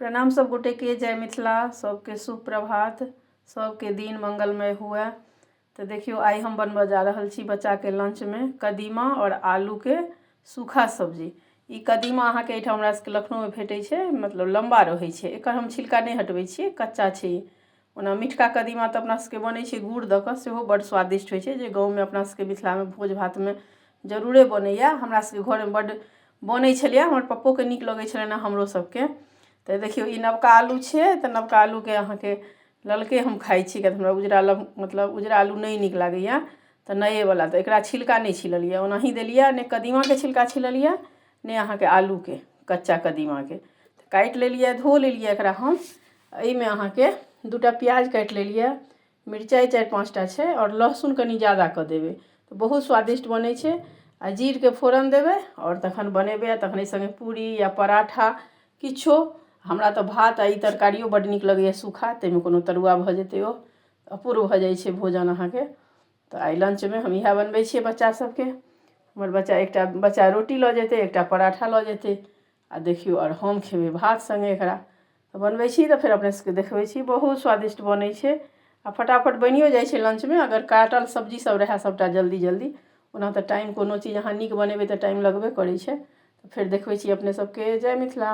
प्रणाम सब गोटे के, जय मिथिला। सबके शुभ प्रभात, सबके दिन मंगलमय हुए। तो देखियो आई हम बनबा जा रहल छी बच्चा के लंच में कदीमा और आलू के सूखा सब्जी। ई कदीमा अहाँ के एठाम हमरा सबके लखनऊ में भेटै छै, मतलब लंबा रहै छै। एकर हम छिलका नहीं हटबै छी, कच्चा छै। ओना मिठका कदीमा तऽ अपना सबके बनै छै गुड़ दऽ कऽ, सेहो बड़ स्वादिष्ट होइ छै, जे गाँव में अपना सबके मिथिला में भोज भात में जरूरे बनैया। हमरा सबके घर में बड़ बनै छलैए, हमर पप्पो के नीक लगै छलनि हमरो सबके। तो देखियो ई नवका आलू है, तो नवका आलू के अहाँ के ललके हम खाई छी, हमरा उजरा मतलब उजरा आलू नहीं नीक लागैया। तो नए वाला तो एकरा छिलका नहीं छिललिए, ओनाही देलिए, ने कदीमा के छिलका छिललिए ने अहाँ के आलू के कच्चा कदीमा के। तो काटि लेलिए, धो लेलिए एकरा हम। एहि में अहाँ के दूटा प्याज काटि लेलिए, मिरचाई 4-5 टा छै, और लहसुन कनी ज़्यादा कऽ देबै तो बहुत स्वादिष्ट बनै छै। आ जीर के फोरन देबै और तखन बनेबै, तखन एहि संगे पूरी या पराठा किछो। हमरा तो भात आ ई तरकारियो बड़ नीक लगैए सूखा, ताहिमे कोनो तरुआ भऽ जेतै ओ अपूर्व भऽ जाइ छै भोजन अहाँ के। तो आई लंच में हम इएह बनबै छियै बच्चा सबके। हमर बच्चा एकटा बच्चा रोटी लऽ जेतै, एकटा पराठा लऽ जेतै, आ देखियो और हम खेबै भात संगे एकरा। तो बनबै छी तो फिर अपने सबके देखबै छी, बहुत स्वादिष्ट बनै छै आ फटाफट बनियो जाइ छै लंच में, अगर काटल सब्जी सब रहै सबटा जल्दी जल्दी। ओना तो टाइम कोनो चीज अहाँ नीक बनेबै तो टाइम लगबे करै छै। तो फिर देखबै छी अपने सबके। जय मिथिला।